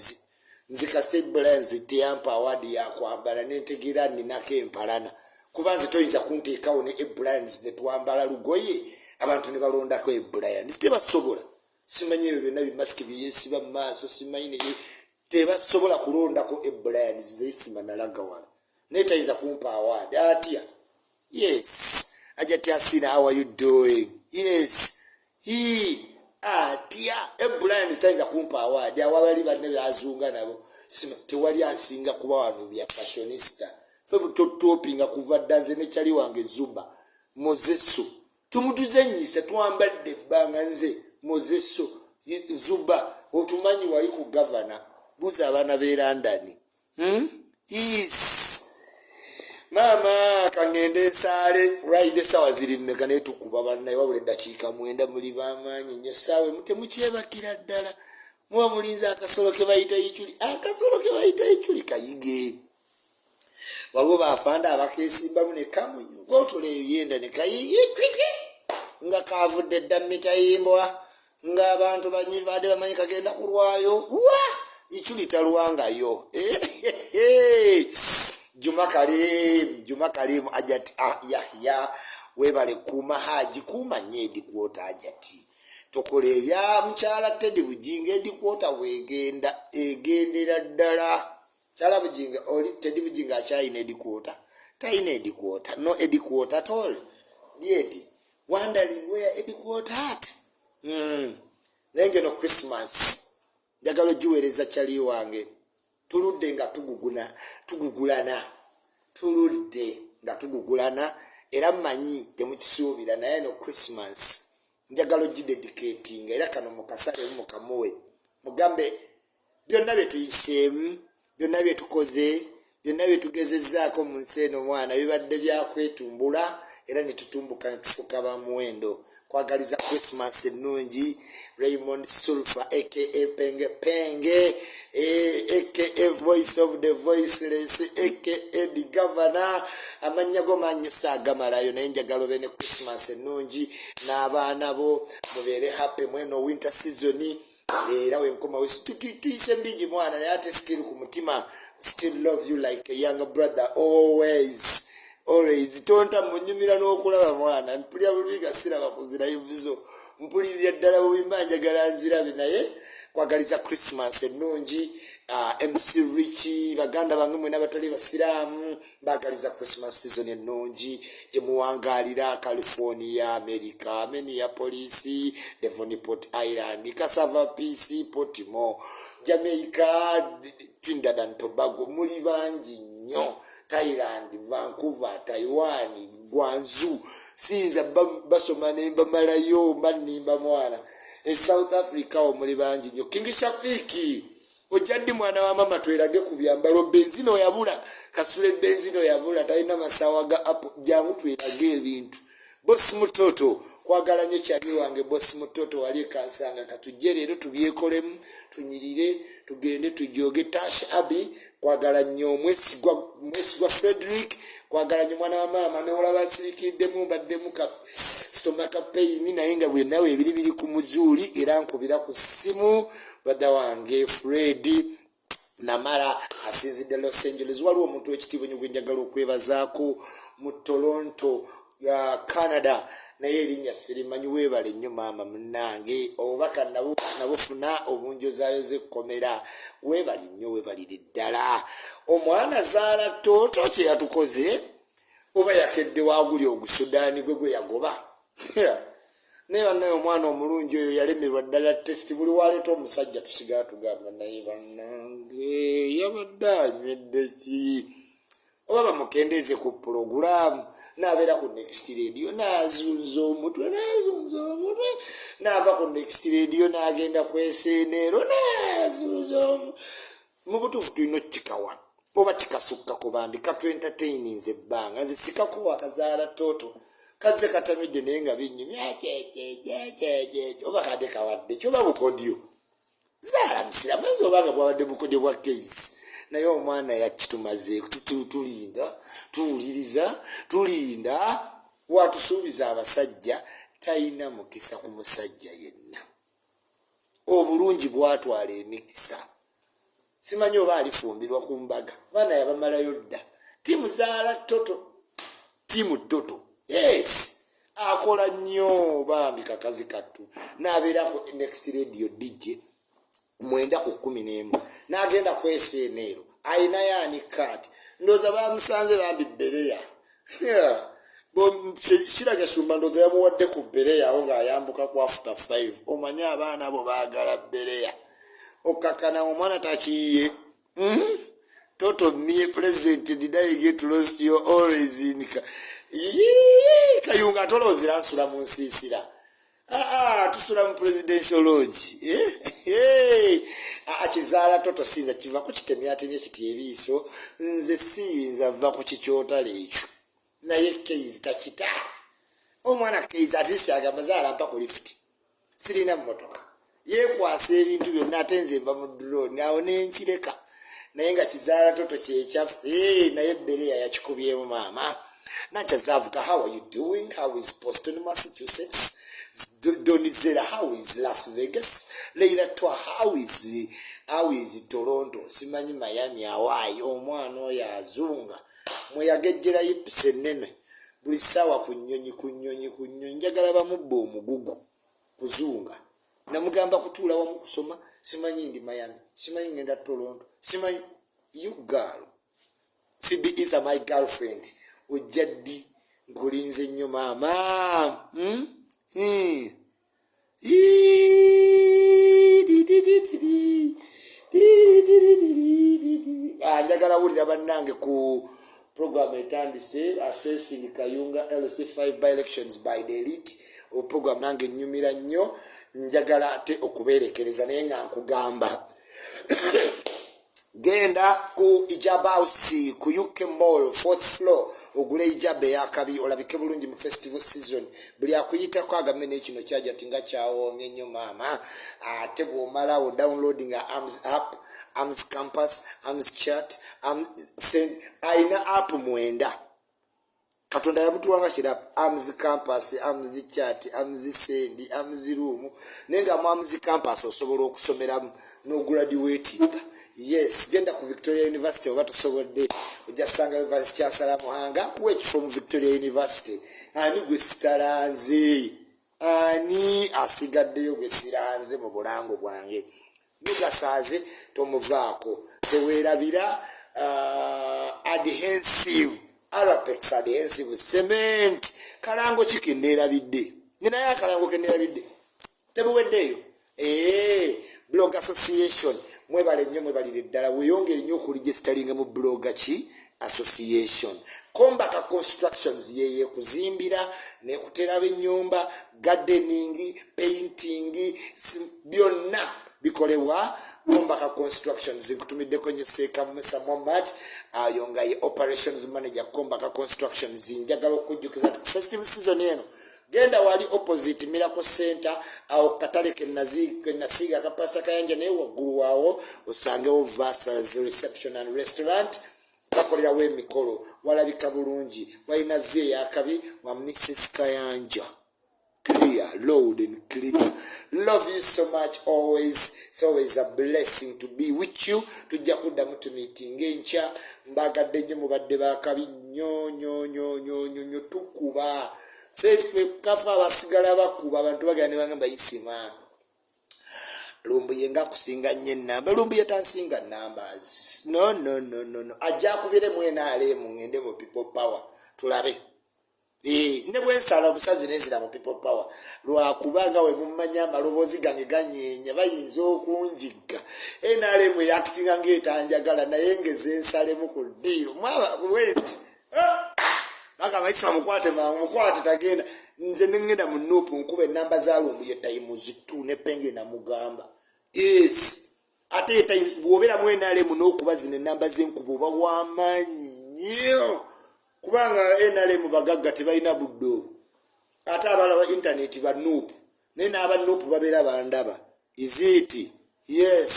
nze kasite Brian teyampa award yakwambala nentegeera ninako empalana kuba nze toyinza kunteekawo ne Brian netwambala lugoye abantu ne balondako Brian tebasobola simanyi ebyo byonna bimasiki byeyesiba mu maaso simanyi ne tebasobola kulondako Brian zeyisima nalaga wala naye tayinza kumpa award atya yes ajati asina how are you doing yes atya Brian tayinza kumpa award awabali banne byazunga nabo tewali asinga kuba wano bya fashionista febu topinga kuva danze ne chali wange Zuba Mozeso tumutuzenyisa twambadde banga nze Mozeso Zuba otumanyi wali ku governor buza abana be London Yes. Mama kangende sale right sawa ziri mmeka ne tukuba bannaye wabule dakiika 9 muli bamanyi nnyo sawe mute mukyebakira ddala muba mulinza akasolo ke bayita ichuli kayige wabo bafanda abakesimbamu ne kamunyu gotole yenda ne kayiye nga kavudde dda mitayimbwa nga abantu banyivade bamanyi kagenda kulwayo wa ichuli talwangayo Juma Karim ajati Yahya webale kuma haji kuma nyedi kuota ajati tokole bya mchala Teddy Bujinga edi kuota wegenda egendera ddala chala Bujinga oli Teddy Bujinga achaine edi kuota taine edi kuota no edi kuota at all yet wondering where edi kuota at nenge no Christmas njagala juwereza chali wange tuludde nga tugugulana era manyi temukisuubira naye no Christmas njagala gidedicating era kano mukasale mukamuwe mugambe byonna bye tuyiseemu byonna bye tukoze byonna bye tugezezzaako mu nsi eno mwana bibadde byakwetumbula era ne tutumbuka ne tufuka ba muwendo kwagaliza Christmas ennungi Raymond Sulfa aka Penge Penge aka Voice of the Voiceless aka the Governor amanyago manyisa agamalayo naye njagala bene Christmas ennungi n'abaana bo mubeere happy mweno winter season era wenkoma wesi tuyise mbiji mwana naye ate still ku mutima still love you like a younger brother always tonta munyumira n'okulaba mwana mpulira buliga siraba kuzira ivuzo mpulira ddala bubimba njagala nzirabe naye kwagaliza Christmas ennungi MC Richie baganda bange mwe n'abatali basiraamu bagaliza Christmas season ennungi gye muwangalira California, America, Minneapolis, Devonport Island, Cassava PC, Baltimore, Jamaica, Trinidad and Tobago muli bangi nnyo Thailand, Vancouver, Taiwan, Guangzhou, sinza basoma nemba malayo banimba mwana South Africa omuli bangi nnyo King Shafiki ojjaddi mwana wa mama twerage ku byambalo benzino yabula kasule benzino yabula talina masawa ga apo jangu twerage ebintu boss mutoto kwagala nnyo kyali wange boss mutoto wali kansanga katujje leero tubyekolemu tunyirire tugende tujoge Tash Abi kwagala nnyo mwesigwa Frederick kwagala nnyo mwana wa mama ne olaba sirikiddemu baddemu ka stomach pain naye nga bwe nawe ebiri biri ku muzuuli era nkubira ku simu brother wange Freddy Namara asinzidde Los Angeles waliwo omuntu w'ekitiibwa nnyo gwe njagala okwebazaako mu Toronto Canada naye erinnya sirimanyi weebale nnyo maama munnange obubaka nabufuna obunjozaayo z'ekkomera weebale nnyo weebalire ddala omwana zaala toto kye yatukoze oba yakedde waaguli ogusudaani gwe yagoba naye bannaye omwana omulungi oyo yalemerwa ddala testi buli waleeta omusajja tusigala tugamba naye bannange yabadde anywedde ki oba bamukendeeze ku pulogulaamu n'abeera ku next radio n'azunza omutwe n'ava ku next radio n'agenda ku SNL n'azunza mu butuufu tulina kikawa oba kikasukka ku bambi katwentertaininze ebbanga nze sikako akazaala toto kaze katamidde naye nga binyumya oba kadde kawadde kyoba bukodyo zaala musiramazi obanga bwawadde bukodyo bwa case naye omwana yakitumazeeko tulinda tuwuliriza tulinda watusuubiza abasajja talina mukisa ku musajja yenna obulungi bwatwala emikisa simanyi oba alifumbirwa ku mbaga baana yabamalayo dda tiimu zaala tiimu toto yes akola nnyo bambi kakazi kattu n'abeerako next radio DJ 9:11 n'agenda ku SNL ayina yaani kati ndooza bamusanze bambi Bereya Shirage Sumba ndooza yamuwadde ku Bereya awo ng'ayambuka ku after 5 omanyi abaana abo baagala Bereya okakana omwana takiye Toto me president did I get lost you always in kayunga tolozira nsula mu nsiisira tusula mu presidential lodge kizaala toto sinza kiva ku kitemyatemya kiti ebiiso nze siyinza va ku kikyotala ekyo naye keizi takita omwana keizi atisi agamba zaala mpa ku lifuti sirina mmotoka yeekwasa ebintu byonna ate nze mba mu drone awo nenkireka naye nga kizaala toto kyekyaffe naye bereya yakikubyemu maama Nachazavuka, how are you doing? How is Boston, Massachusetts? Donizela, how is Las Vegas? Leila Twa, how is Toronto? Simanyi Miami, Hawaii, omwana ya azunga. Mweyagejjera yipise nene. Buli sawa kunyonyi njagala bamubba omugugu kuzunga. Namugamba kutuula wamu kusoma. Simanyi ndi Miami. Simanyi ngenda Toronto. Simanyi you girl. Phoebe is my girlfriend. Ujaddi ngulinze nnyo maama. Njagala wulira bannange ku program etandise assessing Kayunga LC5 by elections by the elite. O program nange nnyumira nnyo njagala ate okubeerekereza naye nga nkugamba genda ku Ijaba House ku UK Mall 4th floor ogule ijabe yakabi olabike bulungi mu festival season buli akuyita kwa agamene kino kyaja tinga kyawo nnyo mama ate bwomala o downloading arms app arms campus arms chat send aina app mwenda katonda yamutuwanga kira arms campus arms chat arms send arms room nenga mu arms campus osobola okusomera no graduate. Yes, genda ku Victoria University oba tosobodde ojasanga Vice Chancellor Muhanga which from Victoria University ani gwe sitalanze ani asigaddeyo gwe siranze mu bulango bwange nugasaze tomuvaako teweerabira adhesive Arapex adhesive cement kalango kikendeerabidde nina ya kalango kendeerabidde tebuweddeyo blog association mwebale nnyo mwebalire ddala weeyongere nnyo okuregistaringa mu blogger ki association Kombaka Constructions yeye kuzimbira ne kuteraba ennyumba gardening painting byonna bikolebwa Kombaka Constructions nkutumiddeko nnyo Seeka Musa Muhammad ayonga ye operations manager Kombaka Constructions njagala okujjukiza ku festival season eno genda wali opposite Miracle Center au katale kenasiga kapasta kayanja ne waggulu wawo osangewo Versa's reception and restaurant bakolera we mikolo walabika bulungi walina vye yakabi wa Mrs. Kayanja clear loud and clear. Love you so much always. It's always a blessing to be with you. Tujja kuddamu tu meeting encha mbagadde nnyo mubadde bakabi nnyo tukuba fefe kafa abasigala bakuba abantu bagane bangamba isima lumbu yenga kusinga nnyo namba lumbu yetansinga numbers no ajja kubire mwena ale mu ngende mu people power tulabe ne bwensala obusazi nezira mu people power lwa kubanga we mumanya amalobozi gange ganyenya bayinza okunjigga enale mwe actinga ngetanjagala naye ngeze ensale mu ku deal mwaba wait Naka maisha mukwate tagenda nze nengenda mu nupu nkube namba za lumbu ye time zitu ne penge na mugamba yes ate time bwobera mwena ale muno kuba zine namba zenkubo ba wamanyi nnyo kubanga enale mu bagagga tebalina buddo ate abala ba internet ba nupu nena aba nupu babera bandaba is it yes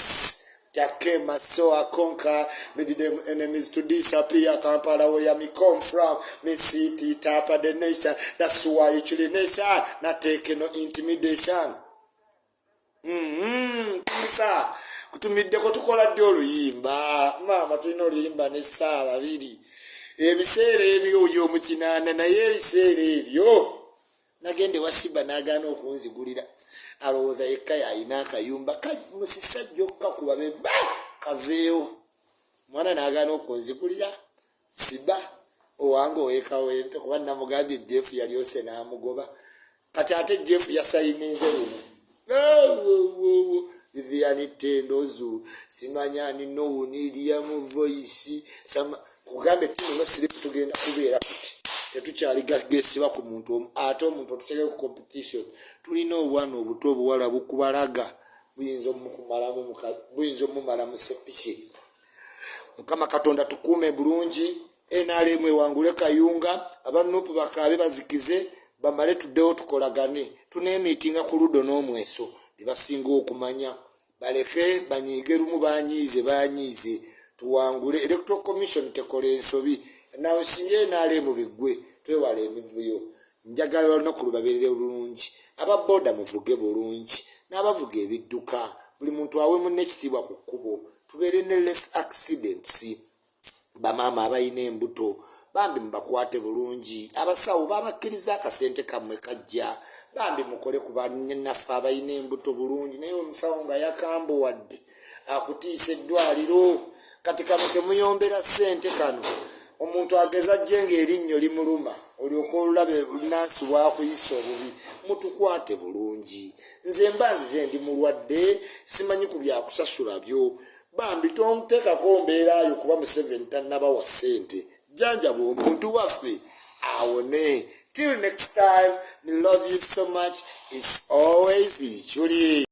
Takema so I conquer, made them enemies to disappear. Kampala where me come from, me city top of the nation. That's why actually nation not taking no intimidation. Kisa kutumidde ko tukola dde oluyimba mama tulina oluyimba ne sala biri ebiseera ebyo oyo mukinana naye ebiseera ebyo nagende wasiba nagana okunzigulira alowooza yekka yalina akayumba musisa jjokka kuba beba kaveewo mwana n'agaana okunzikulira siba owange owekawempe kuba namugambye Jeff yalyose n'amugoba kati ate Jeff yasayininze luno Vivian Tendozu simanyani no niriya mu voice kugambe tino no siripu tugenda kubeera kuti tetukyaligesibwa ku muntu omu ate omuntu otutegeke ku competition tulina obwana obuto obuwala bukubalaga buyinza omumalamu sepiki. Mukama Katonda tukuume bulungi. NRM ewangule Kayunga, abanupu bakabe bazikize bamale tuddewo tukolagane tuneemiitinga ku ludo n'omweso libasinga okumanya baleke banyiige lumu banyiize tuwangule. Electoral Commission tekola ensobi nawe sinye NRM biggwe twewala emivuyo. Njagala olunaku lubabeerere bulungi, ababooda muvuge bulungi n'abavuga ebidduka, buli muntu awe munne ekitiibwa ku kkubo, tubeere ne less accidents. Bamaama abalina embuto bambi mubakwate bulungi, abasawo babakkiriza akasente kammwe kajja bambi mukole ku bannaffe abalina embuto bulungi. Naye omusawo nga yakambuwadde akutiisa eddwaliro kati kano kemuyombera ssente kano omuntu ageza jjenga erinnyo limuluma olyoka olulabe nansi wakuyisa obubi, mutukwate bulungi. Nze mbanzize ndi mulwadde simanyi ku byakusasula byo bambi tonteekako mbeerayo kuba Museveni tannabawa ssente, jjanjaba omuntu waffe awone. Till next time, we love you so much. It's always Ichuli.